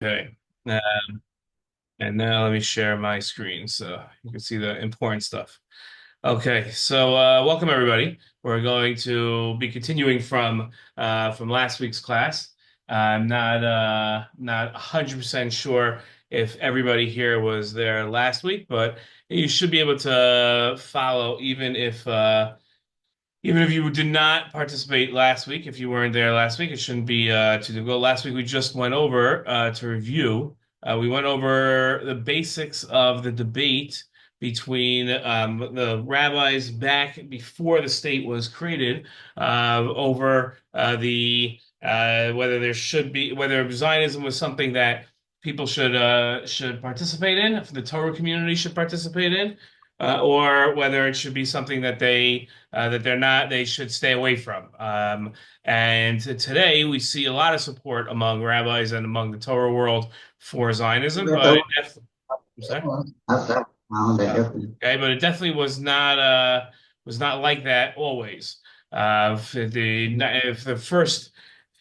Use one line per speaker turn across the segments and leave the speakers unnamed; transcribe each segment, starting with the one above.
Okay. Uh, and now let me share my screen so you can see the important stuff. Okay, so welcome everybody. We're going to be continuing from last week's class. I'm not 100% sure if everybody here was there last week, but you should be able to follow even if you did not participate last week. If you weren't there last week, it shouldn't be too difficult. Last week we just went over to review. We went over the basics of the debate between the rabbis back before the state was created over the whether there should be whether Zionism was something that people should participate in, if the Torah community should participate in, or whether it should be something that they're not, they should stay away from. And today we see a lot of support among rabbis and among the Torah world for Zionism,
Về
but
tôi
it definitely, I'm sorry.
để
Okay, but it definitely was not like that always. If the first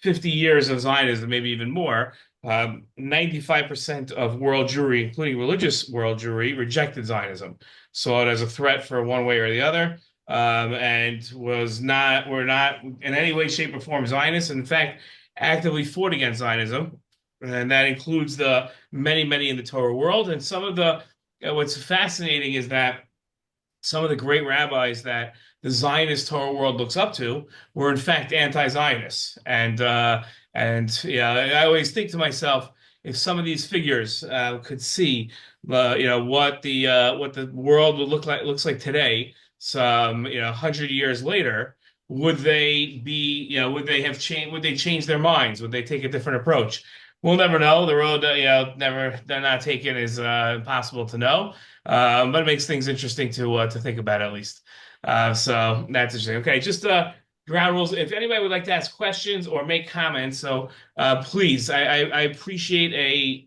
50 years of Zionism, maybe even more, 95% of world Jewry, including religious world Jewry, rejected Zionism, saw it as a threat for one way or the other, and were not in any way, shape, or form Zionists. In fact, actively fought against Zionism, and that includes the many in the Torah world. And some of the what's fascinating is that some of the great rabbis that the Zionist Torah world looks up to were in fact anti-Zionists. And yeah, I always think to myself, if some of these figures could see, what the world would looks like today, some 100 years later, would they have changed? Would they change their minds? Would they take a different approach? We'll never know. The road, never they're not taken is impossible to know. But it makes things interesting to think about at least. So that's interesting. Okay, just ground rules. If anybody would like to ask questions or make comments, so please, I appreciate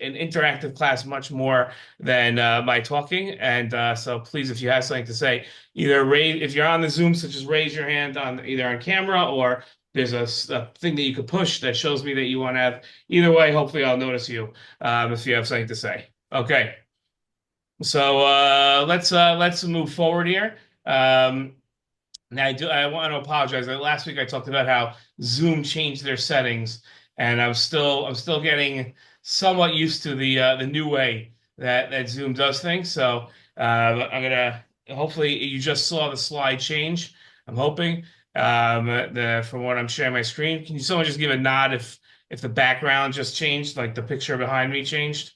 an interactive class much more than my talking. And so please, if you have something to say, either raise if you're on the Zoom, so just raise your hand on either on camera or there's a thing that you could push that shows me that you want to have. Either way, hopefully I'll notice you if you have something to say. Okay. So let's move forward here. Now I want to apologize. Last week I talked about how Zoom changed their settings, and I'm still getting somewhat used to the new way that Zoom does things. So I'm gonna hopefully you just saw the slide change. I'm hoping from what I'm sharing my screen. Can you someone just give a nod if the background just changed, like the picture behind me changed?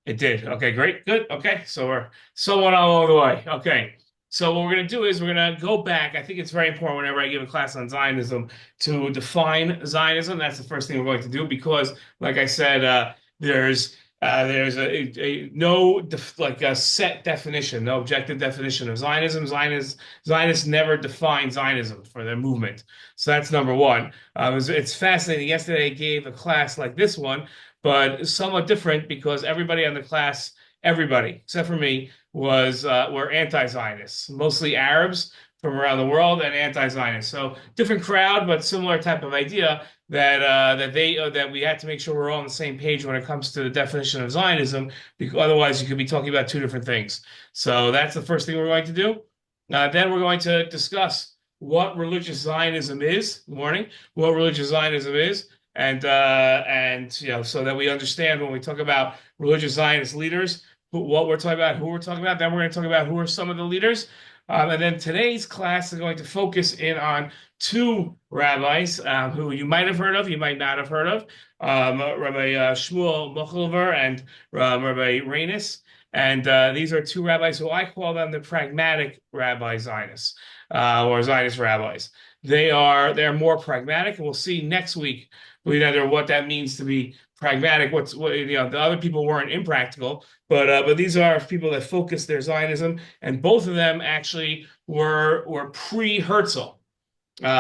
It did. Okay, great. Good. Okay. So we're somewhat all the way. Okay. So what we're going to do is we're going to go back. I think it's very important whenever I give a class on Zionism to define Zionism. That's the first thing we're going to do because, like I said, there's no like a set definition, no objective definition of Zionism. Zionists never define Zionism for their movement. So that's number one. It's fascinating. Yesterday I gave a class like this one but somewhat different because everybody except for me, were anti-Zionists, mostly Arabs from around the world and anti-Zionists. So different crowd, but similar type of idea that we had to make sure we're all on the same page when it comes to the definition of Zionism, because otherwise you could be talking about two different things. So that's the first thing we're going to do. Then we're going to discuss what religious Zionism is. Good morning. What religious Zionism is and so that we understand when we talk about religious Zionist leaders what we're talking about, who we're talking about. Then we're going to talk about who are some of the leaders, and then today's class is going to focus in on two rabbis who you might have heard of, you might not have heard of, Rabbi Shmuel Sandler and Rabbi Rainis. And these are two rabbis who I call them the pragmatic rabbi Zionists or Zionist rabbis. They're more pragmatic, and we'll see next week what that means to be pragmatic. The other people weren't impractical, but these are people that focus their Zionism, and both of them actually were pre-Herzl.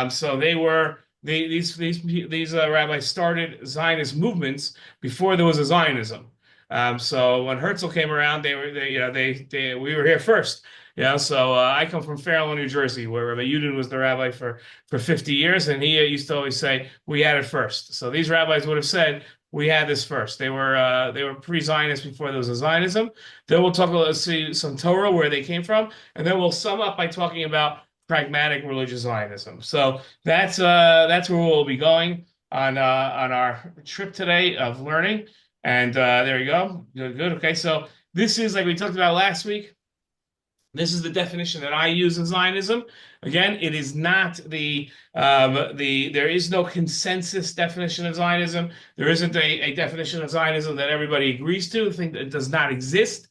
So these rabbis started Zionist movements before there was a Zionism. So when Herzl came around, we were here first. So I come from Fairlawn, New Jersey, where Rabbi Yudin was the rabbi for 50 years, and he used to always say, we had it first. So these rabbis would have said, we had this first. They were pre-Zionist before there was a Zionism. Then we'll talk about see some Torah where they came from, and then we'll sum up by talking about pragmatic religious Zionism. So that's where we'll be going on our trip today of learning. And there you go. Good, good. Okay, so this is like we talked about last week. This is the definition that I use in Zionism. Again, it is not there is no consensus definition of Zionism. There isn't a definition of Zionism that everybody agrees to. I think it does not exist.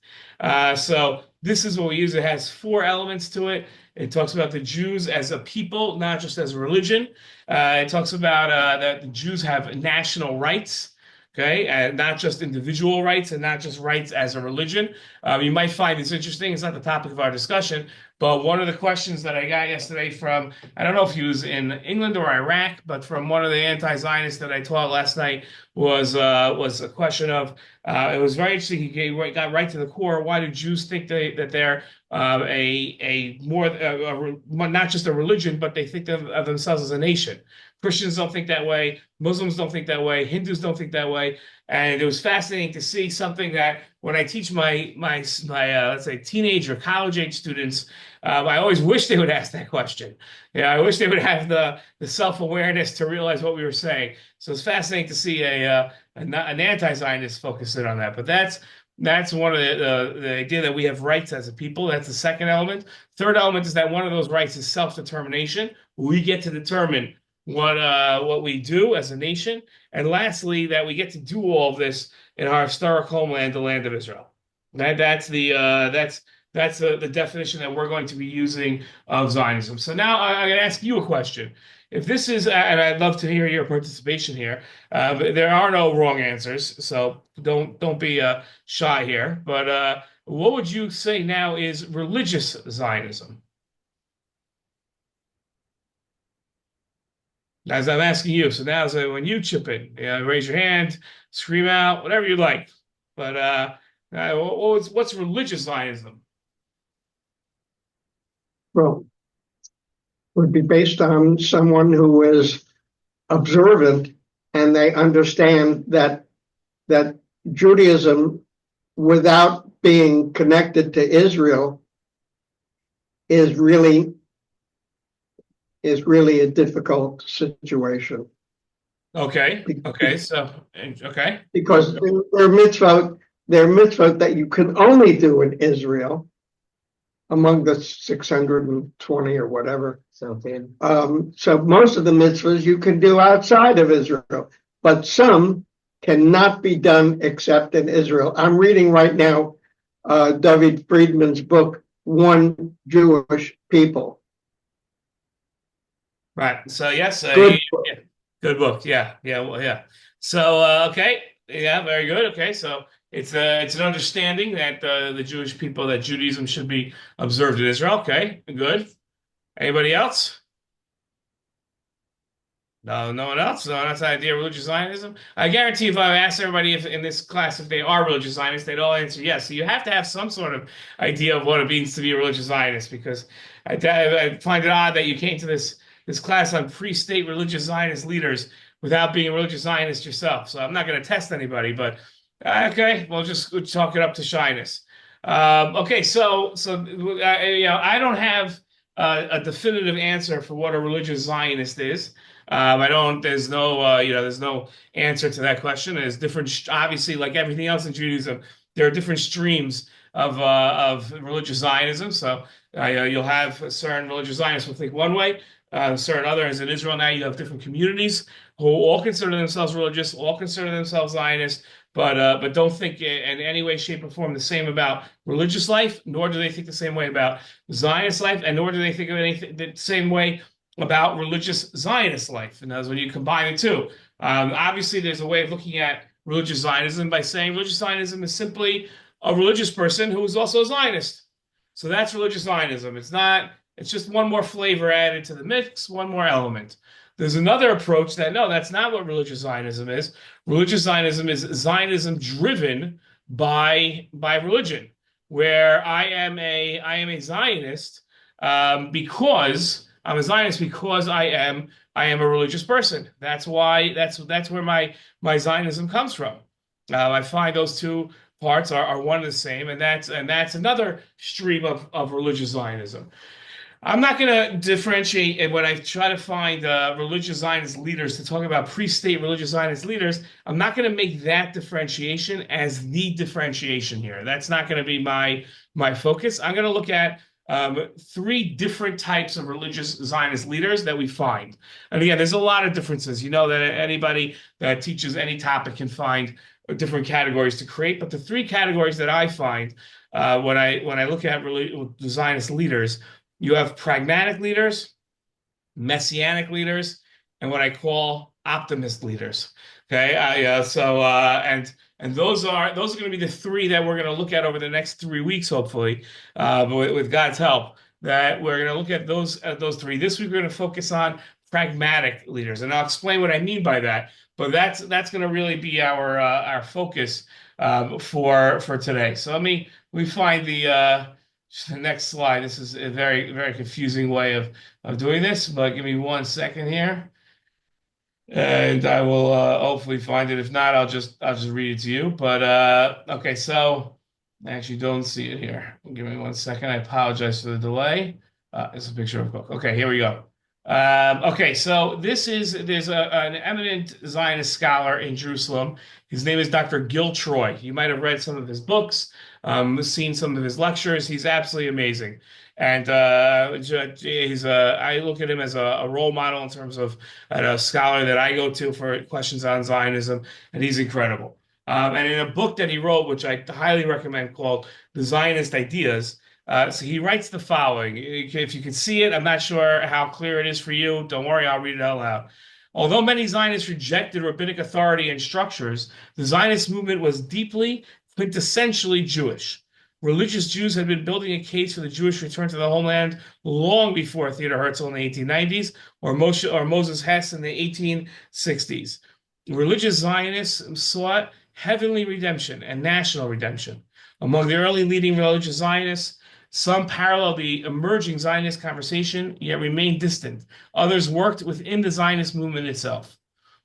So this is what we use. It has four elements to it. It talks about the Jews as a people, not just as a religion. It talks about that the Jews have national rights. Okay, and not just individual rights and not just rights as a religion. You might find this interesting. It's not the topic of our discussion, but one of the questions that I got yesterday from, I don't know if he was in England or Iraq, but from one of the anti-Zionists that I taught last night was a question of, it was very interesting. Got right to the core. Why do Jews think that they're not just a religion, but they think of themselves as a nation? Christians don't think that way. Muslims don't think that way. Hindus don't think that way. And it was fascinating to see something that when I teach my let's say teenage or college age students, I always wish they would ask that question. Yeah, I wish they would have the self-awareness to realize what we were saying. So it's fascinating to see an anti-Zionist focus in on that. But that's one of the idea that we have rights as a people. That's the second element. Third element is that one of those rights is self-determination. We get to determine what we do as a nation, and lastly, that we get to do all of this in our historic homeland, the land of Israel. That's the definition that we're going to be using of Zionism. So now I'm going to ask you a question. If this is, and I'd love to hear your participation here, but there are no wrong answers, so don't be shy here. But what would you say now is religious Zionism? As I'm asking you, so now so when you chip in, raise your hand, scream out, whatever you like. But what's religious Zionism?
Well, would be based on someone who is observant and they understand that Judaism, without being connected to Israel, is really a difficult situation.
Okay. Okay. So okay.
Because there are mitzvot that you can only do in Israel among the 620 or whatever. So most of the mitzvahs you can do outside of Israel, but some cannot be done except in Israel. I'm reading right now David Friedman's book, One Jewish People.
Right. So yes,
Good book.
yeah, good book. Yeah. Yeah. Well, yeah. So okay. Yeah. Very good. Okay. So it's an understanding that the Jewish people that Judaism should be observed in Israel. Okay. Good. Anybody else? No, no one else. No, that's the idea of religious Zionism. I guarantee if I asked everybody if in this class if they are religious Zionists, they'd all answer yes. So you have to have some sort of idea of what it means to be a religious Zionist, because I find it odd that you came to this class on pre-state religious Zionist leaders without being a religious Zionist yourself. So I'm not going to test anybody, but okay, we'll just chalk it up to shyness. Okay, so I don't have a definitive answer for what a religious Zionist is. I don't. There's no answer to that question. There's different, obviously, like everything else in Judaism, there are different streams of religious Zionism. So you'll have certain religious Zionists will think one way, certain others in Israel. Now you have different communities who all consider themselves religious, all consider themselves Zionist, but don't think in any way, shape, or form the same about religious life, nor do they think the same way about Zionist life, and nor do they think of anything the same way about religious Zionist life. And that's when you combine the two. Obviously, there's a way of looking at religious Zionism by saying religious Zionism is simply a religious person who is also a Zionist. So that's religious Zionism. It's just one more flavor added to the mix, one more element. There's another approach that, no, that's not what religious Zionism is. Religious Zionism is Zionism driven by religion, where I am a Zionist because I'm a Zionist because I am I am a religious person. That's why that's where my Zionism comes from. I find those two parts are one and the same, and that's another stream of religious Zionism. I'm not going to differentiate when I try to find religious Zionist leaders to talk about pre-state religious Zionist leaders. I'm not going to make that differentiation as the differentiation here. That's not going to be my focus. I'm going to look at three different types of religious Zionist leaders that we find. And again, there's a lot of differences. You know that anybody that teaches any topic can find different categories to create, but the three categories that I find when I look at Zionist leaders, you have pragmatic leaders, messianic leaders, and what I call optimist leaders. Okay, and those are going to be the three that we're going to look at over the next 3 weeks, hopefully, with God's help. That we're going to look at those three. This week we're going to focus on pragmatic leaders, and I'll explain what I mean by that. But that's going to really be our focus for today. So we find the next slide. This is a very, very confusing way of doing this, but give me 1 second here, and I will hopefully find it. If not, I'll just read it to you. But okay, so I actually don't see it here. Give me 1 second. I apologize for the delay. It's a picture of Coke. Okay, here we go. Okay, so there's an eminent Zionist scholar in Jerusalem. His name is Dr. Gil Troy. You might have read some of his books, seen some of his lectures. He's absolutely amazing, and I look at him as a role model in terms of a scholar that I go to for questions on Zionism, and he's incredible. And in a book that he wrote, which I highly recommend, called "The Zionist Ideas." So he writes the following. If you can see it, I'm not sure how clear it is for you. Don't worry, I'll read it out loud. Although many Zionists rejected rabbinic authority and structures, the Zionist movement was deeply, quintessentially Jewish. Religious Jews had been building a case for the Jewish return to the homeland long before Theodor Herzl in the 1890s or Moses Hess in the 1860s. Religious Zionists sought heavenly redemption and national redemption. Among the early leading religious Zionists, some paralleled the emerging Zionist conversation, yet remained distant. Others worked within the Zionist movement itself.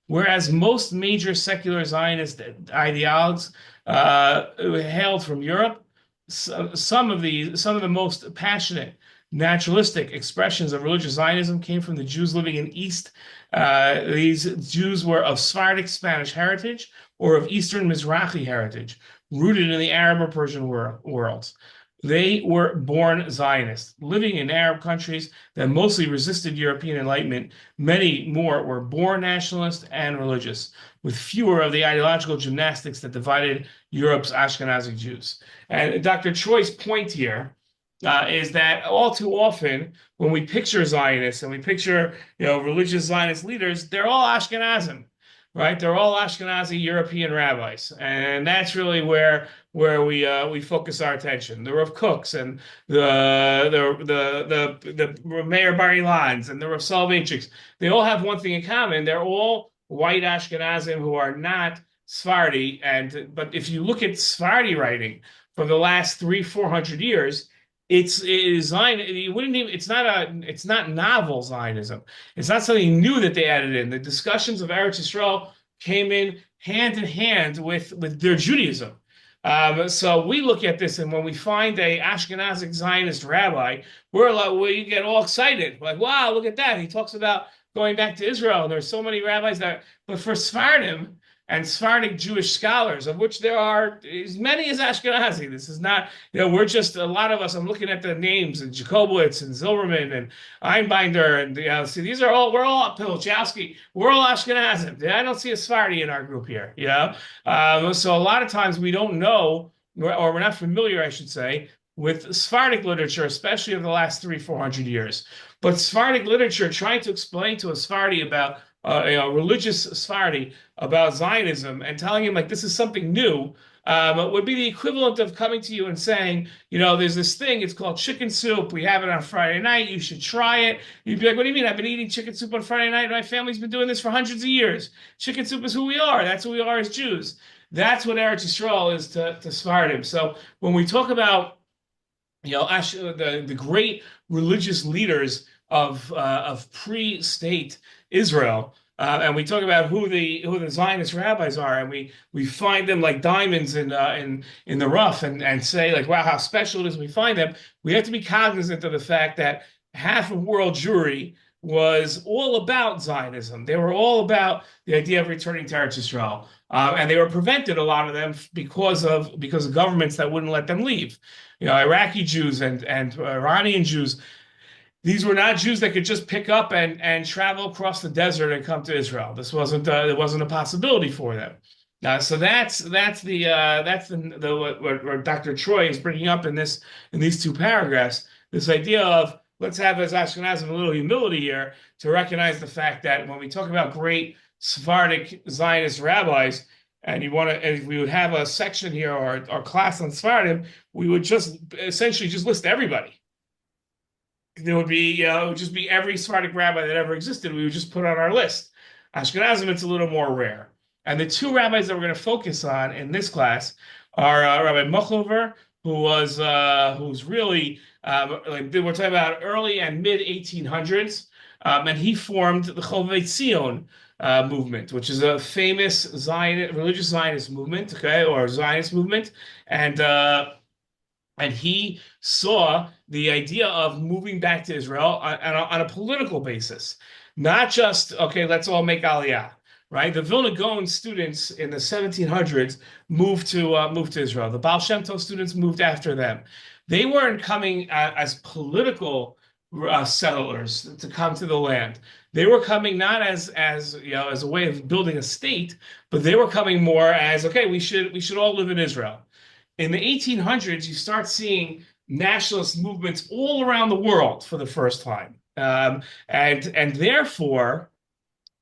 Whereas most major secular Zionist ideologues hailed from Europe, some of the most passionate, naturalistic expressions of religious Zionism came from the Jews living in East. These Jews were of Sephardic Spanish heritage or of Eastern Mizrahi heritage, rooted in the Arab or Persian worlds. They were born Zionists, living in Arab countries that mostly resisted European enlightenment. Many more were born nationalist and religious, with fewer of the ideological gymnastics that divided Europe's Ashkenazi Jews. And Dr. Troy's point here is that all too often, when we picture Zionists and we picture, religious Zionist leaders, they're all Ashkenazim, right? They're all Ashkenazi European rabbis, and that's really where we focus our attention. The Rav Cooks and the Meir Bar Ilans and the Rav Soloveitchiks, they all have one thing in common. They're all white Ashkenazim who are not Sephardi. But if you look at Sephardi writing from the last 300-400 years, it is Zion. It's not novel Zionism. It's not something new that they added in. The discussions of Eretz Yisrael came in hand with their Judaism. So we look at this, and when we find a Ashkenazic Zionist rabbi, we get all excited. Like, wow, look at that. He talks about going back to Israel. And there's so many rabbis but for Sephardim and Sephardic Jewish scholars, of which there are as many as Ashkenazi. This is not, we're just a lot of us. I'm looking at the names, and Jacobowitz and Zilberman and Einbinder, and see, we're all Pilchowski. We're all Ashkenazim. I don't see a Sephardi in our group here. So a lot of times we don't know, or we're not familiar, I should say, with Sephardic literature, especially of the last 300-400 years. But Sephardic literature trying to explain to a Sephardi about religious Sephardi about Zionism and telling him like this is something new would be the equivalent of coming to you and saying, there's this thing, it's called chicken soup. We have it on Friday night. You should try it. You'd be like, what do you mean? I've been eating chicken soup on Friday night. My family's been doing this for hundreds of years. Chicken soup is who we are. That's who we are as Jews. That's what Eretz Yisrael is to Sephardim. So when we talk about the great religious leaders of pre-state Israel. And we talk about who the Zionist rabbis are, and we find them like diamonds in the rough, and say like, wow, how special it is we find them. We have to be cognizant of the fact that half of world Jewry was all about Zionism. They were all about the idea of returning to Eretz Israel, and they were prevented, a lot of them, because of governments that wouldn't let them leave. Iraqi Jews and Iranian Jews, these were not Jews that could just pick up and travel across the desert and come to Israel. This wasn't it wasn't a possibility for them. So that's the what Dr. Troy is bringing up in these two paragraphs. This idea of, let's have, as Ashkenazim, a little humility here to recognize the fact that when we talk about great Sephardic Zionist rabbis, and if we would have a section here, or class on Sephardim, we would just essentially just list everybody. There would be, it would just be every Sephardic rabbi that ever existed. We would just put on our list. Ashkenazim, it's a little more rare. And the two rabbis that we're going to focus on in this class are Rabbi Mochlover, who's really, like we're talking about early and mid 1800s, and he formed the Chovei Tzion movement, which is a famous religious Zionist movement, okay, or Zionist movement, and he saw the idea of moving back to Israel on a political basis, not just, okay, let's all make Aliyah, right? The Vilna Gaon students in the 1700s moved to Israel. The Baal Shem Tov students moved after them. They weren't coming as political settlers to come to the land. They were coming not as a way of building a state, but they were coming more as, okay, we should all live in Israel. In the 1800s, you start seeing nationalist movements all around the world for the first time. And therefore,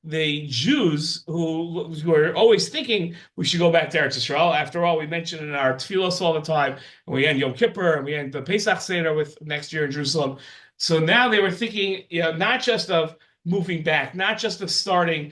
the Jews who are always thinking we should go back to Eretz Yisrael. After all, we mention in our tefillos all the time, and we end Yom Kippur, and we end the Pesach Seder with next year in Jerusalem. So now they were thinking, not just of moving back, not just of starting,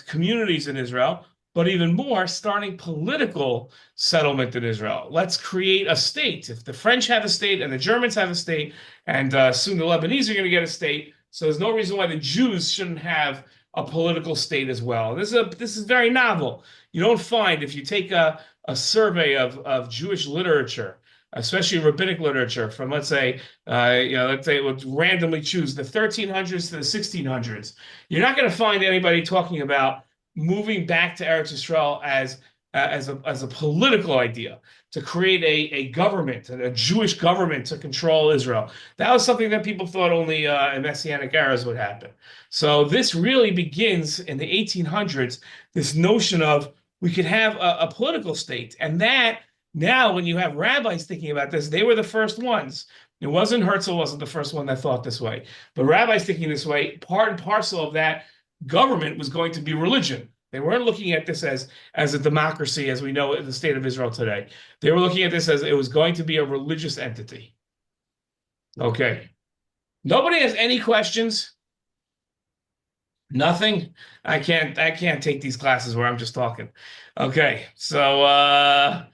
communities in Israel, but even more, starting political settlement in Israel. Let's create a state. If the French have a state and the Germans have a state, and soon the Lebanese are going to get a state, so there's no reason why the Jews shouldn't have a political state as well. This is very novel. You don't find, if you take a survey of Jewish literature, especially rabbinic literature from, let's say we'll randomly choose the 1300s to the 1600s, you're not going to find anybody talking about moving back to Eretz Yisrael as a political idea, to create a government, a Jewish government to control Israel. That was something that people thought only in messianic eras would happen. So this really begins in the 1800s, this notion of we could have a political state. And that now, when you have rabbis thinking about this, they were the first ones. It wasn't Herzl wasn't the first one that thought this way, but rabbis thinking this way, part and parcel of that government was going to be religion. They weren't looking at this as a democracy as we know it in the state of Israel today. They were looking at this as it was going to be a religious entity. Okay. Nobody has any questions? Nothing? I can't take these classes where I'm just talking. Okay. So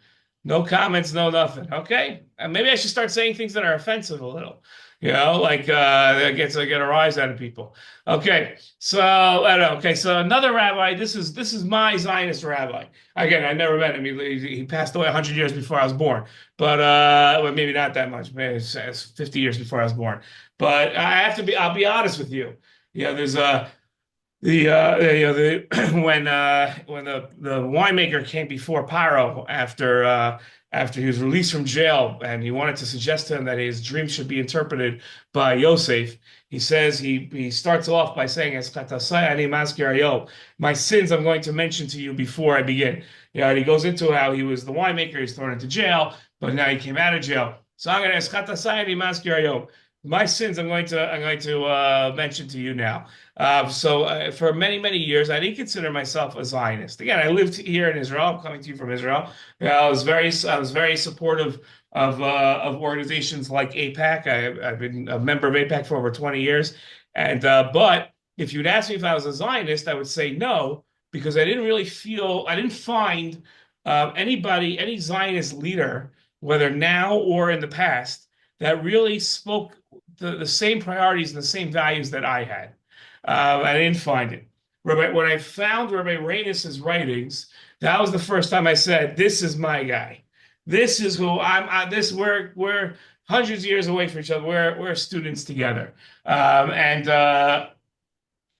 no comments, no nothing. Okay. And maybe I should start saying things that are offensive a little. Like that get a rise out of people. Okay, so I don't know. Okay, so another rabbi. This is my Zionist rabbi. Again, I never met him. He passed away 100 years before I was born, but well, maybe not that much. Maybe it's 50 years before I was born. But I'll be honest with you. There's when the winemaker came before Paro after he was released from jail, and he wanted to suggest to him that his dream should be interpreted by Yosef. He says he starts off by saying, "My sins I'm going to mention to you before I begin." And he goes into how he was the winemaker, he's thrown into jail, but now he came out of jail. So I'm going to my sins I'm going to mention to you now. So for many years, I didn't consider myself a Zionist. Again, I lived here in Israel. I'm coming to you from Israel. I was very supportive of organizations like AIPAC. I've been a member of AIPAC for over 20 years. And but if you'd ask me if I was a Zionist, I would say no, because I didn't find any Zionist leader, whether now or in the past, that really spoke the same priorities and the same values that I had. I didn't find it. When I found Rabbi Rainis's writings, that was the first time I said, "This is my guy. This is who I'm. This we're hundreds of years away from each other. We're students together." Um, and uh,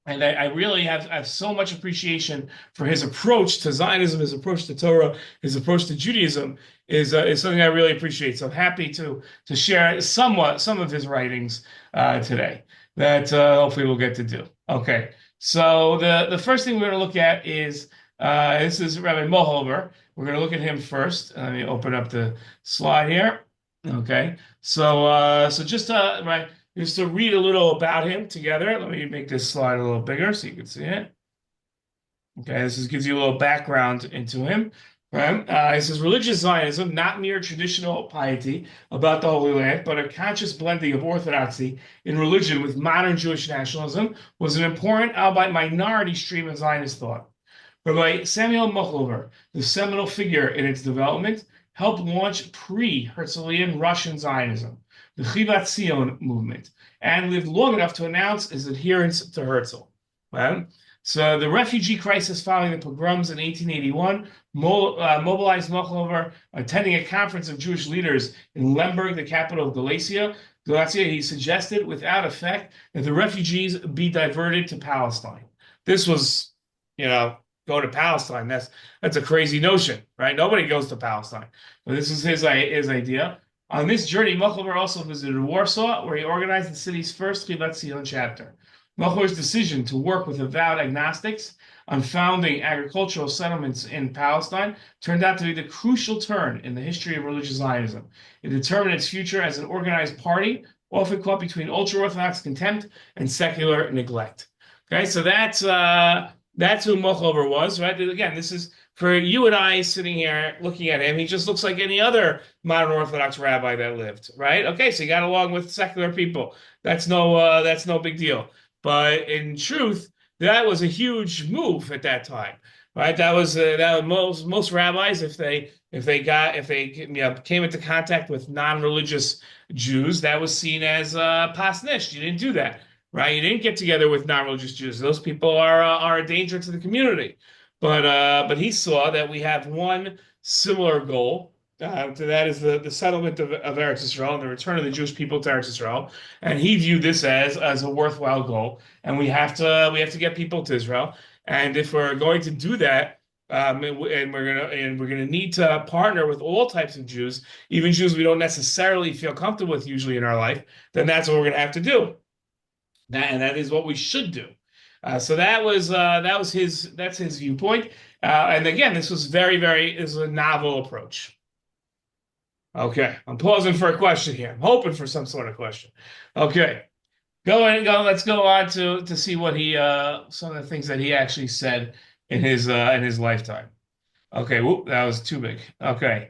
and I really have so much appreciation for his approach to Zionism, his approach to Torah, his approach to Judaism is something I really appreciate. So I'm happy to share some of his writings today that hopefully we'll get to do. Okay, so the first thing we're going to look at is this is Rabbi Mohover. We're going to look at him first. Let me open up the slide here. Okay, so just right. Just to read a little about him together. Let me make this slide a little bigger so you can see it. Okay, gives you a little background into him. Right? It says religious Zionism, not mere traditional piety about the Holy Land, but a conscious blending of orthodoxy in religion with modern Jewish nationalism, was an important, albeit minority stream of Zionist thought. Rabbi Samuel Mochlover, the seminal figure in its development, helped launch pre-Herzlian Russian Zionism, the Chivat Zion movement, and lived long enough to announce his adherence to Herzl. Right? So the refugee crisis following the pogroms in 1881 mobilized Mochlover, attending a conference of Jewish leaders in Lemberg, the capital of Galicia. He suggested without effect that the refugees be diverted to Palestine. This was, go to Palestine. That's a crazy notion, right? Nobody goes to Palestine. But this is his idea. On this journey, Mochlover also visited Warsaw, where he organized the city's first Chivat Zion chapter. Mochlover's decision to work with avowed agnostics on founding agricultural settlements in Palestine turned out to be the crucial turn in the history of religious Zionism. It determined its future as an organized party, often caught between ultra-Orthodox contempt and secular neglect. Okay, so that's who Mochlover was, right? Again, this is for you and I sitting here looking at him. He just looks like any other modern Orthodox rabbi that lived, right? Okay, so he got along with secular people. That's no big deal. But in truth, that was a huge move at that time, right? That was most rabbis, if they came into contact with non-religious Jews, that was seen as pasnish. You didn't do that, right? You didn't get together with non-religious Jews. Those people are a danger to the community. But he saw that we have one similar goal. To that is the settlement of Eretz Israel and the return of the Jewish people to Eretz Israel, and he viewed this as a worthwhile goal. And we have to get people to Israel. And if we're going to do that, and we're gonna need to partner with all types of Jews, even Jews we don't necessarily feel comfortable with usually in our life, then that's what we're gonna have to do. That is what we should do. So that's his viewpoint. And again, this was this was a novel approach. Okay, I'm pausing for a question here. I'm hoping for some sort of question. Okay, let's go on to see what some of the things that he actually said in his lifetime. Okay, whoop, that was too big. Okay,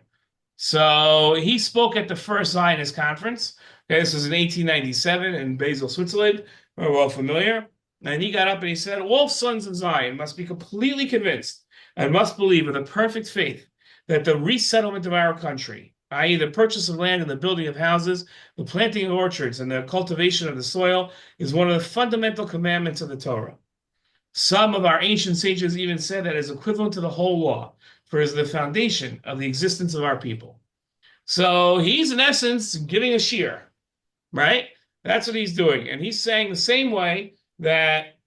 so he spoke at the first Zionist conference. Okay, this was in 1897 in Basel, Switzerland. We're well familiar. And he got up and he said, all sons of Zion must be completely convinced and must believe with a perfect faith that the resettlement of our country, i.e., the purchase of land and the building of houses, the planting of orchards, and the cultivation of the soil, is one of the fundamental commandments of the Torah. Some of our ancient sages even said that it is equivalent to the whole law, for it is the foundation of the existence of our people. So he's, in essence, giving a shear, right? That's what he's doing. And he's saying the same way that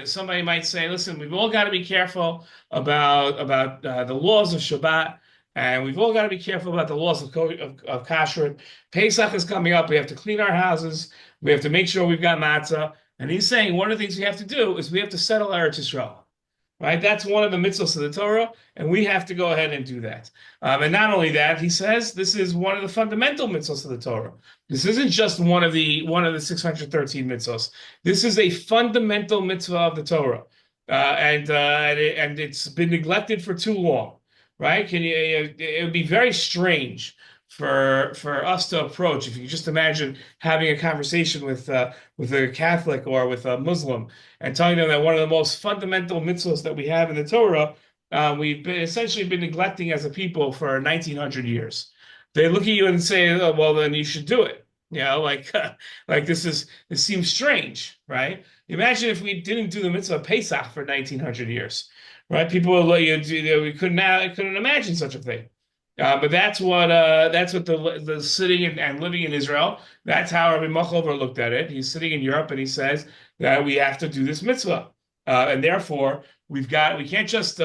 somebody might say, listen, we've all got to be careful about the laws of Shabbat, and we've all got to be careful about the laws of kashrut. Pesach is coming up. We have to clean our houses. We have to make sure we've got matzah. And he's saying one of the things we have to do is we have to settle Eretz Yisrael. Right? That's one of the mitzvahs of the Torah, and we have to go ahead and do that. And not only that, he says this is one of the fundamental mitzvahs of the Torah. This isn't just one of the 613 mitzvahs. This is a fundamental mitzvah of the Torah, and it's been neglected for too long. Right? It would be very strange for us to approach. If you just imagine having a conversation with a Catholic or with a Muslim and telling them that one of the most fundamental mitzvahs that we have in the Torah, we've essentially been neglecting as a people for 1900 years. They look at you and say, oh, well, then you should do it, like this seems strange, right? Imagine if we didn't do the mitzvah of Pesach for 1900 years, right? People would like we couldn't imagine such a thing. But that's what the sitting and living in Israel. That's how Rabbi Machover looked at it. He's sitting in Europe and he says that we have to do this mitzvah, and therefore we can't just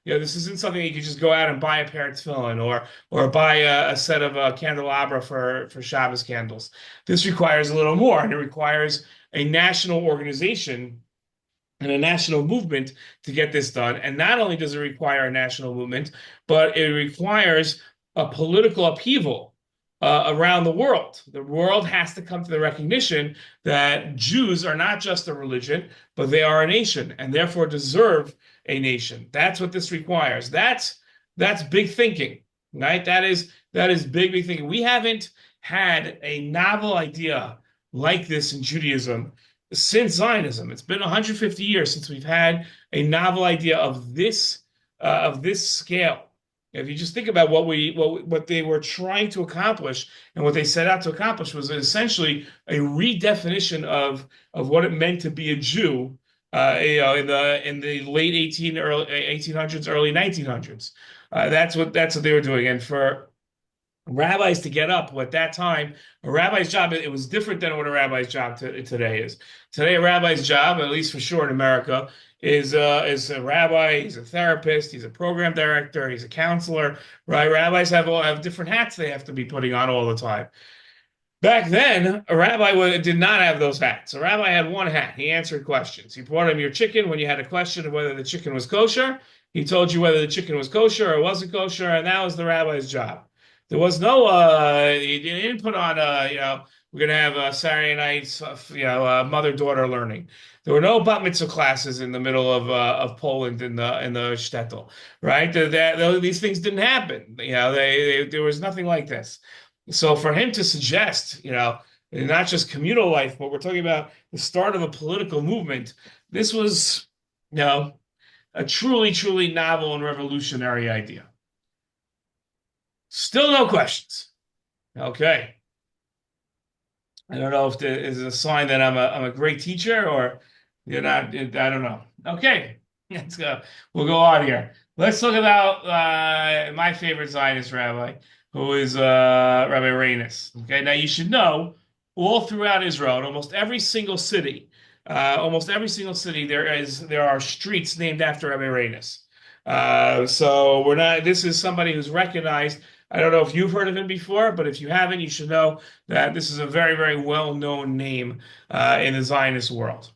this isn't something you can just go out and buy a pair of tefillin or buy a set of candelabra for Shabbos candles. This requires a little more, and it requires a national organization and a national movement to get this done. And not only does it require a national movement, but it requires a political upheaval around the world. The world has to come to the recognition that Jews are not just a religion, but they are a nation and therefore deserve a nation. That's what this requires. That's big thinking, right? That is big thinking. We haven't had a novel idea like this in Judaism since Zionism. It's been 150 years since we've had a novel idea of this scale. If you just think about what they were trying to accomplish and what they set out to accomplish was essentially a redefinition of what it meant to be a Jew, in the late 1800s, early 1900s. That's what they were doing, and for rabbis to get up at that time, a rabbi's job, it was different than what a rabbi's job today is. Today, a rabbi's job, at least for sure in America, is a rabbi, he's a therapist, he's a program director, he's a counselor, right? Rabbis have different hats they have to be putting on all the time. Back then, a rabbi did not have those hats. A rabbi had one hat. He answered questions. He brought him your chicken when you had a question of whether the chicken was kosher. He told you whether the chicken was kosher or wasn't kosher, and that was the rabbi's job. There was no, he didn't put on, we're going to have Saturday nights, mother-daughter learning. There were no bat mitzvah classes in the middle of Poland in the shtetl, right? These things didn't happen. There was nothing like this. So for him to suggest, not just communal life, but we're talking about the start of a political movement, this was, a truly, truly novel and revolutionary idea. Still no questions. Okay. I don't know if there is a sign that I'm a great teacher or you're not. I don't know. Okay. Let's go. We'll go on here. Let's talk about my favorite Zionist rabbi, who is Rabbi Reines. Okay. Now you should know all throughout Israel, in almost every single city, there are streets named after Rabbi Reines. So this is somebody who's recognized. I don't know if you've heard of him before, but if you haven't, you should know that this is a very, very well-known name in the Zionist world.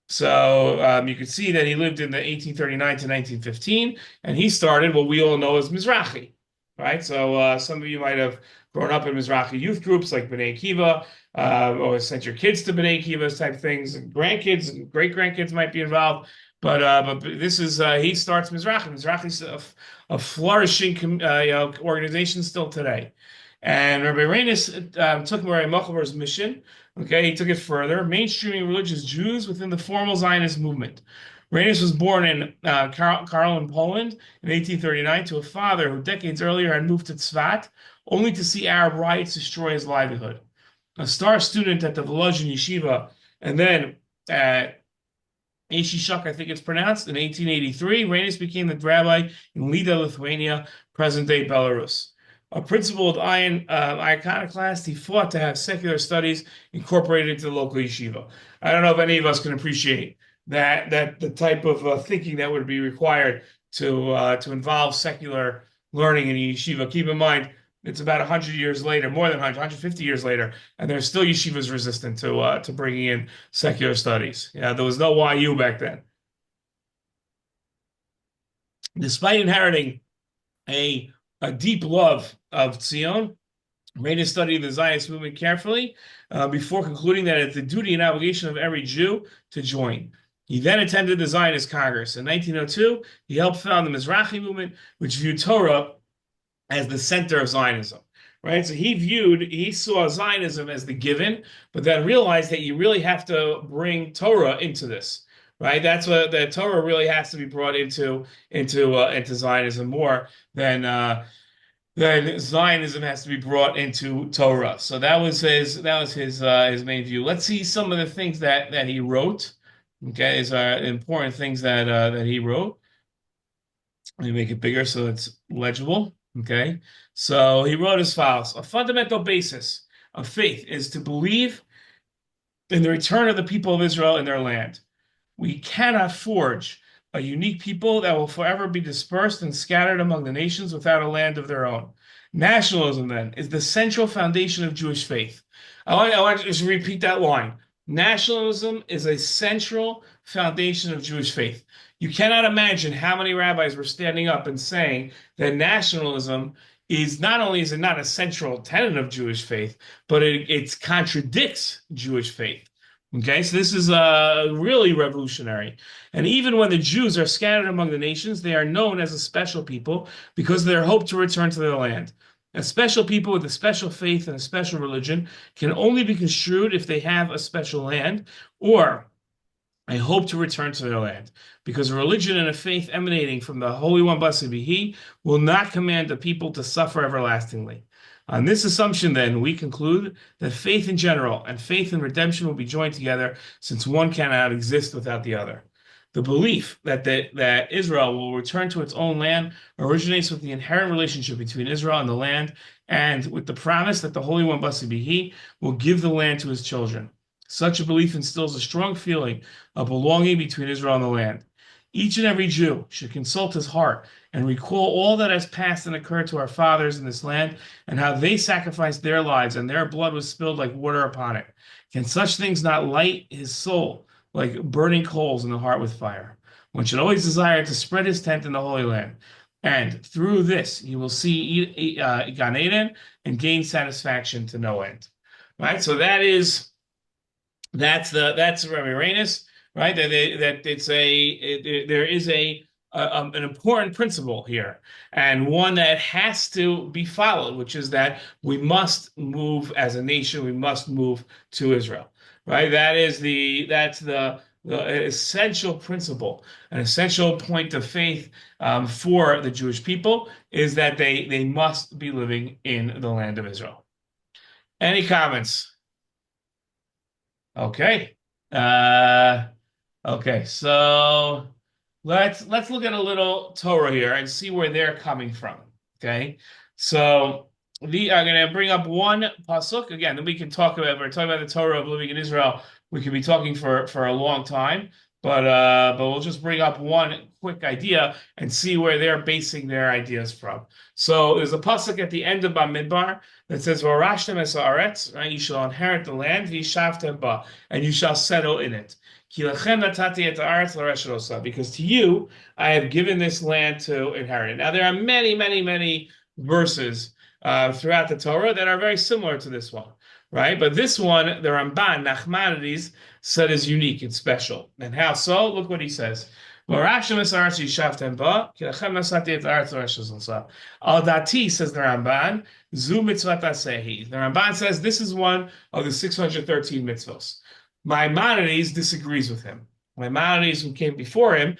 So you can see that he lived in the 1839 to 1915, and he started what we all know as Mizrahi, right? So some of you might have grown up in Mizrahi youth groups like B'nai Akiva, or sent your kids to B'nai Akiva type things, and grandkids and great-grandkids might be involved. But this is he starts Mizrahi. Mizrahi's a flourishing organization still today. And Rabbi Reines took Rabbi Machover's mission. Okay, he took it further, mainstreaming religious Jews within the formal Zionist movement. Reines was born in Karlin, Poland in 1839 to a father who decades earlier had moved to Tzvat, only to see Arab riots destroy his livelihood. A star student at the Volozhin Yeshiva, and then at Shuk, I think it's pronounced, in 1883, Reines became the rabbi in Lida, Lithuania, present-day Belarus. A principled iconoclast, he fought to have secular studies incorporated into the local yeshiva. I don't know if any of us can appreciate that the type of thinking that would be required to involve secular learning in a yeshiva. Keep in mind, it's about 100 years later, more than 100, 150 years later, and there's still yeshivas resistant to bringing in secular studies. Yeah, there was no YU back then. Despite inheriting a deep love of Zion, Reines studied the Zionist movement carefully before concluding that it's the duty and obligation of every Jew to join. He then attended the Zionist Congress. In 1902, he helped found the Mizrahi movement, which viewed Torah as the center of Zionism, right? So he saw Zionism as the given, but then realized that you really have to bring Torah into this, right? That's what the Torah really has to be brought into Zionism more than then Zionism has to be brought into Torah. So that was his main view. Let's see some of the things that he wrote. Okay, these are important things that he wrote. Let me make it bigger so it's legible. Okay, so he wrote as follows: a fundamental basis of faith is to believe in the return of the people of Israel in their land. We cannot forge a unique people that will forever be dispersed and scattered among the nations without a land of their own. Nationalism, then, is the central foundation of Jewish faith. I want to just repeat that line. Nationalism is a central foundation of Jewish faith. You cannot imagine how many rabbis were standing up and saying that nationalism is not only is it not a central tenet of Jewish faith, but it contradicts Jewish faith. Okay, so this is really revolutionary. And even when the Jews are scattered among the nations, they are known as a special people because of their hope to return to their land. A special people with a special faith and a special religion can only be construed if they have a special land or a hope to return to their land. Because a religion and a faith emanating from the Holy One, blessed be He, will not command the people to suffer everlastingly. On this assumption, then, we conclude that faith in general and faith in redemption will be joined together, since one cannot exist without the other. The belief that Israel will return to its own land originates with the inherent relationship between Israel and the land, and with the promise that the Holy One, blessed be He, will give the land to His children. Such a belief instills a strong feeling of belonging between Israel and the land. Each and every Jew should consult his heart and recall all that has passed and occurred to our fathers in this land and how they sacrificed their lives and their blood was spilled like water upon it. Can such things not light his soul like burning coals in the heart with fire? One should always desire to spread his tent in the Holy Land. And through this, he will see Gan Eden and gain satisfaction to no end. Right? So that's Rabbi Reines, right? That there is an important principle here, and one that has to be followed, which is that we must move as a nation. We must move to Israel, right? That's the essential principle, an essential point of faith for the Jewish people is that they must be living in the land of Israel. Any comments? Okay. Uh, okay, so let's look at a little Torah here and see where they're coming from. Okay, so I'm going to bring up one pasuk again. Then we can talk about. We're talking about the Torah of living in Israel. We could be talking for a long time, but we'll just bring up one quick idea and see where they're basing their ideas from. So there's a pasuk at the end of Bamidbar that says, "Varashtem es haaretz," right? You shall inherit the land, v'yishavtem ba, and you shall settle in it. Ki lachem natati et haaretz l'reshet osa, because to you I have given this land to inherit it. Now there are many, many, many verses throughout the Torah that are very similar to this one, right? But this one, the Ramban, Nachmanides, said is unique and special. And how so? Look what he says. Al dati, says the Ramban, zu mitzvot asehi. The Ramban says this is one of the 613 mitzvos. Maimonides disagrees with him. Maimonides, who came before him,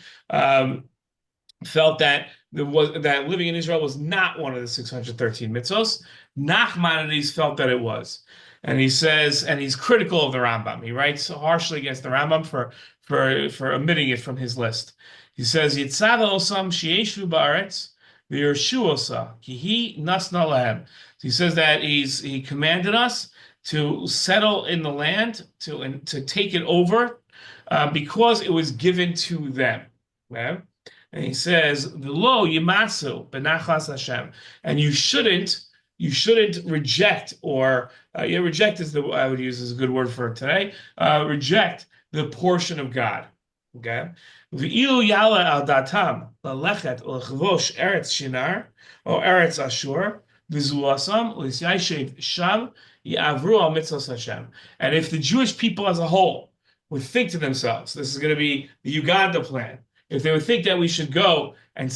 felt that living in Israel was not one of the 613 mitzvos. Nachmanides felt that it was. And he says, and he's critical of the Rambam. He writes harshly against the Rambam for omitting it from his list. He says, Yitzava osam shieshu ba'aretz v'yirshu osa ki nasna lahem. He says that he commanded us to settle in the land, to take it over, because it was given to them. Okay? And he says, "Lo yimasu benachas Hashem," and you shouldn't reject or reject is the I would use as a good word for it today. Reject the portion of God. Okay. V'ilu yala al datam lalechet lechvosh eretz shinar or eretz ashur v'zuasam l'syashev sham yavru al mitzvos Hashem. And if the Jewish people as a whole would think to themselves, this is going to be the Uganda plan. If they would think that we should go and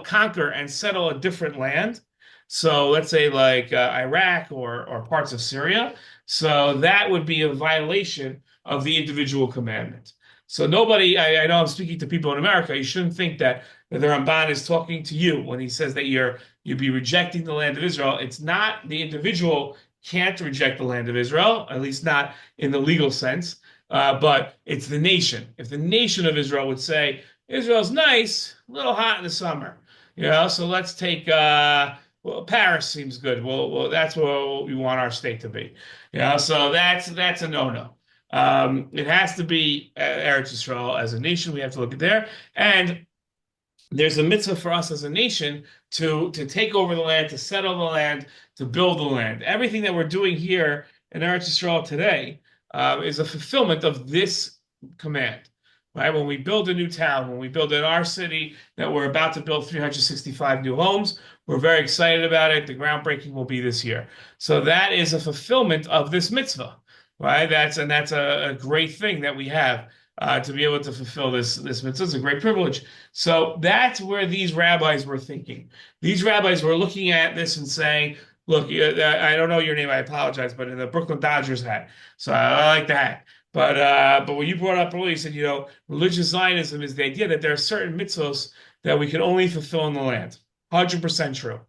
conquer and settle a different land, so let's say like Iraq or parts of Syria, so that would be a violation of the individual commandment. So nobody, I know I'm speaking to people in America, you shouldn't think that that the Ramban is talking to you when he says that you'd be rejecting the land of Israel. It's not the individual can't reject the land of Israel, at least not in the legal sense, but it's the nation. If the nation of Israel would say, Israel's nice, a little hot in the summer, so let's take well, Paris seems good. Well, that's what we want our state to be. So that's a no-no. It has to be Eretz Yisrael as a nation. We have to look at there, and there's a mitzvah for us as a nation to take over the land, to settle the land, to build the land. Everything that we're doing here in Eretz Yisrael today is a fulfillment of this command. Right? When we build a new town, when we build in our city that we're about to build 365 new homes, we're very excited about it. The groundbreaking will be this year. So that is a fulfillment of this mitzvah, right? That's a great thing that we have to be able to fulfill this mitzvah. It's a great privilege. So that's where these rabbis were thinking. These rabbis were looking at this and saying, look, I don't know your name, I apologize, but in the Brooklyn Dodgers hat. So I like the hat. But when you brought up earlier, you said, religious Zionism is the idea that there are certain mitzvos that we can only fulfill in the land. 100% true.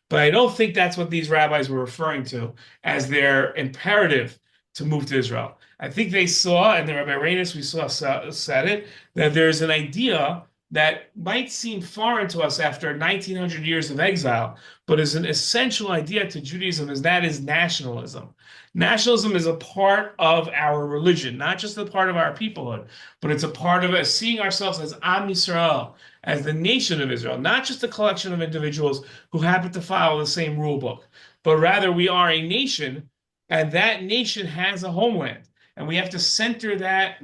But I don't think that's what these rabbis were referring to as their imperative to move to Israel. I think they saw, and the Rabbi Reines we saw said it, that there's an idea that might seem foreign to us after 1900 years of exile, but is an essential idea to Judaism, that is nationalism. Nationalism is a part of our religion, not just a part of our peoplehood, but it's a part of us seeing ourselves as Am Yisrael, as the nation of Israel, not just a collection of individuals who happen to follow the same rule book, but rather we are a nation, and that nation has a homeland. And we have to center that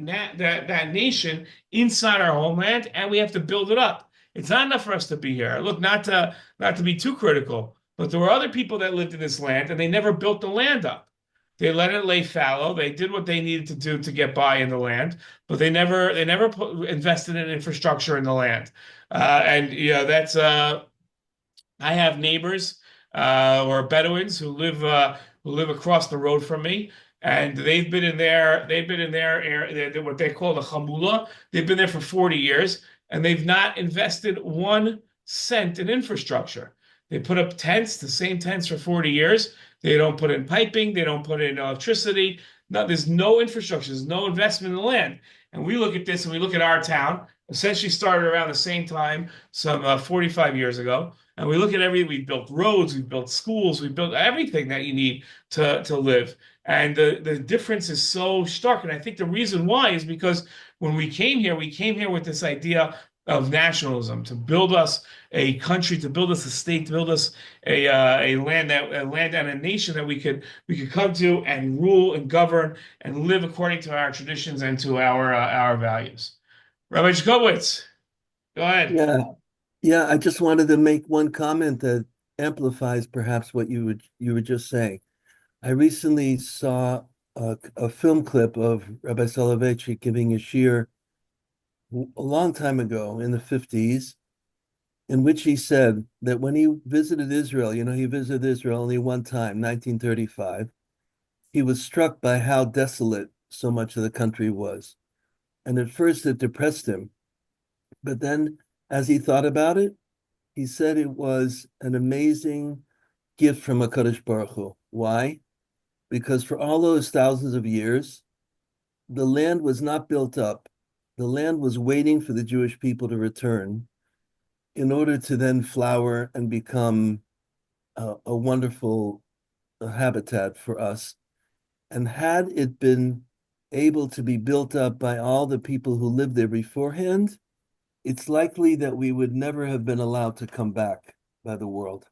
nation inside our homeland, and we have to build it up. It's not enough for us to be here. Look, not to be too critical, but there were other people that lived in this land, and they never built the land up. They let it lay fallow. They did what they needed to do to get by in the land, but they never invested in infrastructure in the land. That's I have neighbors or Bedouins who live across the road from me, and they've been in their area, what they call the Hamula. They've been there for 40 years, and they've not invested 1 cent in infrastructure. They put up tents, the same tents for 40 years. They don't put in piping. They don't put in electricity. No, there's no infrastructure. There's no investment in the land. And we look at this and we look at our town, essentially started around the same time, some 45 years ago. And we look at everything. We've built roads, we've built schools, we've built everything that you need to live. And the difference is so stark. And I think the reason why is because when we came here with this idea of nationalism, to build us a country, to build us a state, to build us a land and a nation that we could come to and rule and govern and live according to our traditions and to our values. Rabbi Jacobowitz, go ahead.
Yeah. I just wanted to make one comment that amplifies perhaps what you were just saying. I recently saw a film clip of Rabbi Soloveitchik giving a shiur a long time ago in the 50s, in which he said that when he visited Israel, he visited Israel only one time, 1935, he was struck by how desolate so much of the country was. And at first it depressed him. But then as he thought about it, he said it was an amazing gift from HaKadosh Baruch Hu. Why? Because for all those thousands of years, the land was not built up. The land was waiting for the Jewish people to return in order to then flower and become a wonderful habitat for us. And had it been able to be built up by all the people who lived there beforehand, it's likely that we would never have been allowed to come back by the world.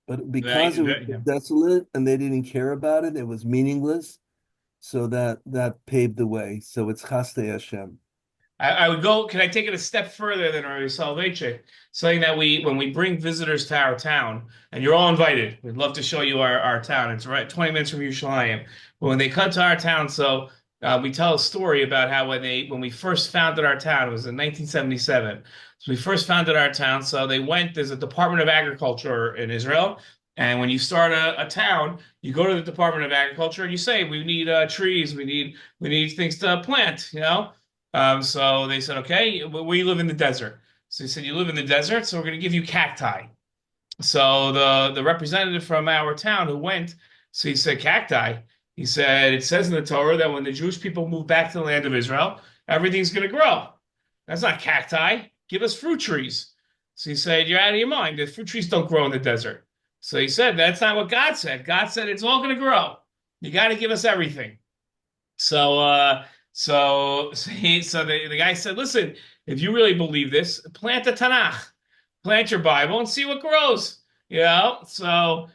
But because it was desolate and they didn't care about it, it was meaningless. So that paved the way. So it's Chasdei Hashem.
I would go. Can I take it a step further than Rabbi Soloveitchik? Saying that when we bring visitors to our town, and you're all invited, we'd love to show you our town. It's right 20 minutes from Yerushalayim. But when they come to our town, we tell a story about how when we first founded our town, it was in 1977. So we first founded our town. So they went. There's a Department of Agriculture in Israel. And when you start a town, you go to the Department of Agriculture and you say, we need trees, we need things to plant, So they said, okay, we live in the desert. So he said, you live in the desert, so we're going to give you cacti. So the representative from our town who went, so he said, cacti. He said, it says in the Torah that when the Jewish people move back to the land of Israel, everything's going to grow. That's not cacti. Give us fruit trees. So he said, you're out of your mind. The fruit trees don't grow in the desert. So he said, that's not what God said. God said it's all going to grow. You got to give us everything. So, the guy said, listen, if you really believe this, plant the Tanakh, plant your Bible, and see what grows. You know, so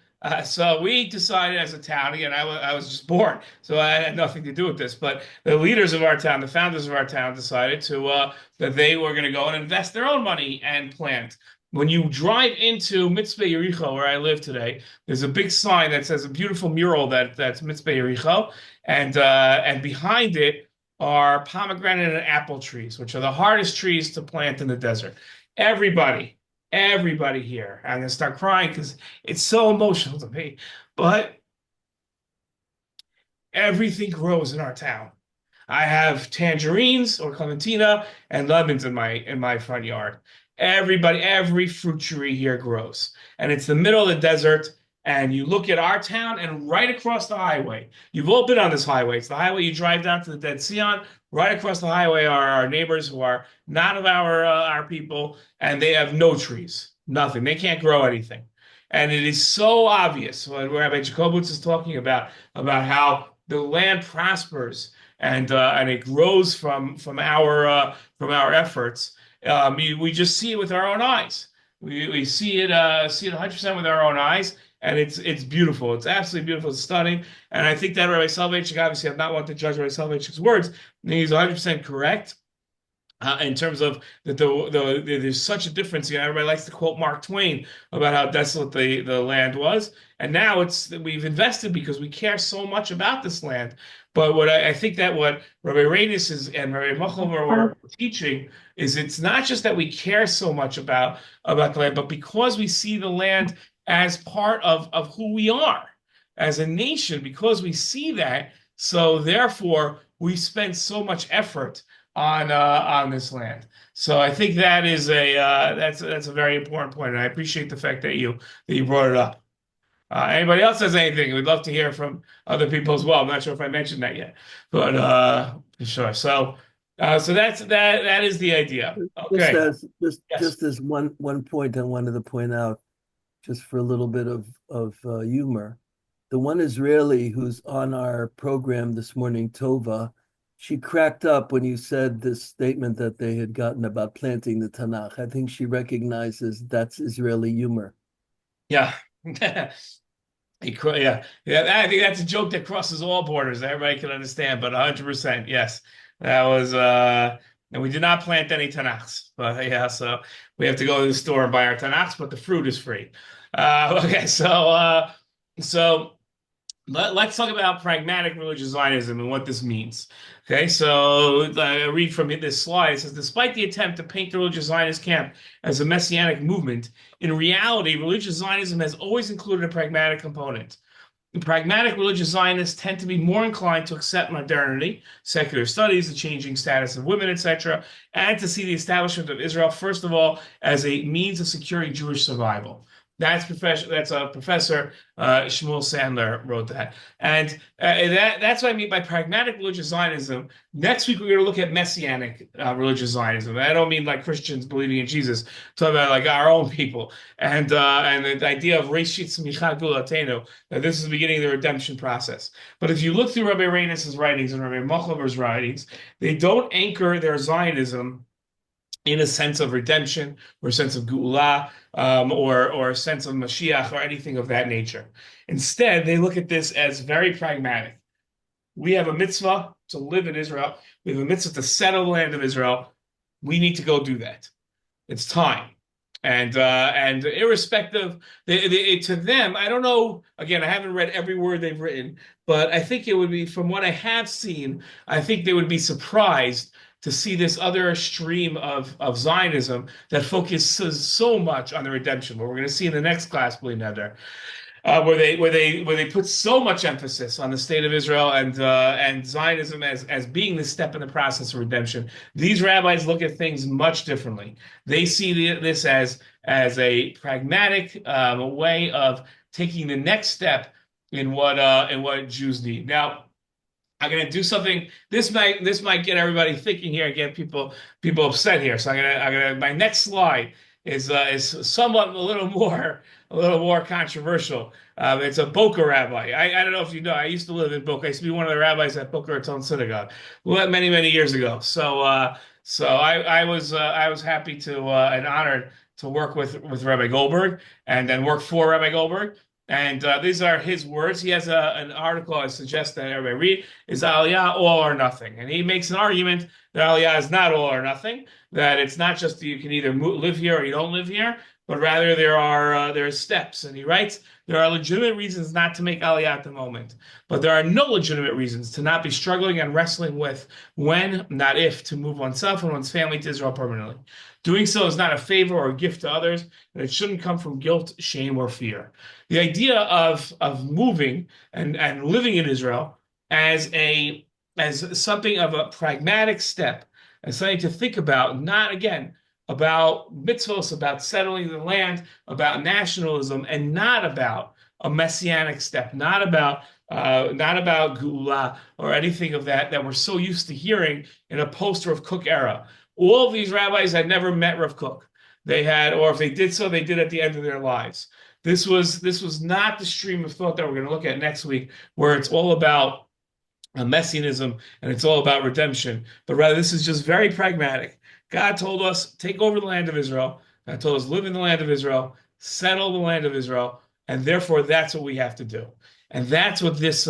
we decided as a town. Again, I was just born, so I had nothing to do with this. But the leaders of our town, the founders of our town, decided that they were going to go and invest their own money and plant. When you drive into Mitzvah Yericho, where I live today, there's a big sign that says a beautiful mural that's Mitzvah Yericho, and behind it are pomegranate and apple trees, which are the hardest trees to plant in the desert. Everybody, everybody here, I'm gonna start crying because it's so emotional to me, but everything grows in our town. I have tangerines or clementina and lemons in my front yard. Every fruit tree here grows, and it's the middle of the desert. And you look at our town, and right across the highway, you've all been on this highway. It's the highway you drive down to the Dead Sea on. Right across the highway are our neighbors who are not of our people, and they have no trees, nothing. They can't grow anything, and it is so obvious what Rabbi Jacobowitz is talking about how the land prospers and it grows from our efforts. We just see it with our own eyes. We see it 100% with our own eyes, and it's beautiful. It's absolutely beautiful. It's stunning. And I think that Rabbi Soloveitchik, obviously, I'm not one to judge Rabbi Soloveitchik's words. And he's 100% correct. In terms of there's such a difference. You know, everybody likes to quote Mark Twain about how desolate the land was, and now we've invested because we care so much about this land. But what I think that what Rabbi Reines and Rabbi Mochover were teaching is it's not just that we care so much about the land, but because we see the land as part of who we are as a nation, because we see that, so therefore we spend so much effort on this land. So I think that is that's a very important point, and I appreciate the fact that you brought it up. Anybody else has anything? We'd love to hear from other people as well. I'm not sure if I mentioned that yet, but for sure. So that is the idea. Okay. Yes.
Just as one point I wanted to point out, just for a little bit of humor. The one Israeli who's on our program this morning, Tova, she cracked up when you said this statement that they had gotten about planting the Tanakh. I think she recognizes that's Israeli humor.
Yeah. Yeah. I think that's a joke that crosses all borders. Everybody can understand, but 100%, yes. That was and we did not plant any Tanakhs, but yeah, so we have to go to the store and buy our Tanakhs, but the fruit is free. Okay, so let's talk about pragmatic religious Zionism and what this means. Okay, so I read from this slide. It says, despite the attempt to paint the religious Zionist camp as a messianic movement, in reality, religious Zionism has always included a pragmatic component. Pragmatic religious Zionists tend to be more inclined to accept modernity, secular studies, the changing status of women, etc., and to see the establishment of Israel, first of all, as a means of securing Jewish survival. That's a professor, Shmuel Sandler wrote that. And that's what I mean by pragmatic religious Zionism. Next week, we're going to look at messianic religious Zionism. I don't mean like Christians believing in Jesus. Talk about like our own people. And the idea of Reshit Smicha Gulatenu, that this is the beginning of the redemption process. But if you look through Rabbi Reines' writings and Rabbi Mochover's writings, they don't anchor their Zionism in a sense of redemption or a sense of Geula, or a sense of Mashiach or anything of that nature. Instead, they look at this as very pragmatic. We have a mitzvah to live in Israel. We have a mitzvah to settle the land of Israel. We need to go do that. It's time. And irrespective, to them, I don't know. Again, I haven't read every word they've written, but I think it would be, from what I have seen, I think they would be surprised to see this other stream of Zionism that focuses so much on the redemption. What we're going to see in the next class, Bli Neder, where they put so much emphasis on the state of Israel and Zionism as being the step in the process of redemption. These rabbis look at things much differently. They see this as a pragmatic way of taking the next step in what Jews need. Now, I'm gonna do something. This might get everybody thinking here, get people upset here. So I'm gonna my next slide is somewhat a little more controversial. It's a Boca rabbi. I don't know if you know. I used to live in Boca. I used to be one of the rabbis at Boca Raton Synagogue, many years ago. So I was happy to and honored to work with Rabbi Goldberg and then work for Rabbi Goldberg. And these are his words. He has an article I suggest that everybody read. Is Aliyah all or nothing? And he makes an argument that Aliyah is not all or nothing. That it's not just that you can either live here or you don't live here, but rather there are steps. And he writes there are legitimate reasons not to make Aliyah at the moment, but there are no legitimate reasons to not be struggling and wrestling with when, not if, to move oneself and one's family to Israel permanently. Doing so is not a favor or a gift to others, and it shouldn't come from guilt, shame, or fear. The idea of moving and living in Israel as something of a pragmatic step, as something to think about, not again about mitzvos, about settling the land, about nationalism, and not about a messianic step, not about Gula or anything of that we're so used to hearing in a post-Rav Kook era. All of these rabbis had never met Rav Kook. They had, or if they did so, they did at the end of their lives. This was not the stream of thought that we're going to look at next week, where it's all about messianism and it's all about redemption. But rather, this is just very pragmatic. God told us, take over the land of Israel. God told us, live in the land of Israel, settle the land of Israel, and therefore that's what we have to do. And that's what this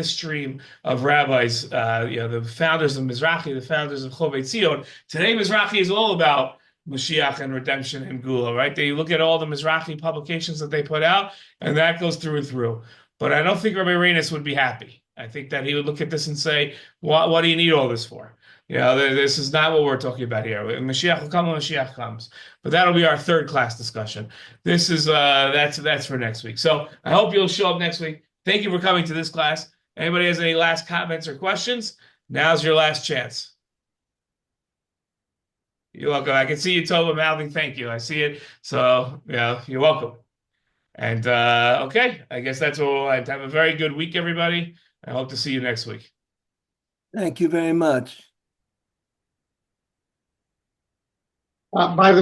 stream of rabbis, the founders of Mizrahi, the founders of Chovei Tzion. Today, Mizrahi is all about Mashiach and redemption and Gula, right? They look at all the Mizrahi publications that they put out, and that goes through and through. But I don't think Rabbi Reines would be happy. I think that he would look at this and say, what do you need all this for? This is not what we're talking about here. Mashiach will come when Mashiach comes. But that'll be our third class discussion. That's for next week. So I hope you'll show up next week. Thank you for coming to this class. Anybody has any last comments or questions? Now's your last chance. You're welcome. I can see you, Tova, mouthing thank you. I see it. So, you're welcome. And okay, I guess that's all. Have a very good week, everybody. I hope to see you next week.
Thank you very much.
By the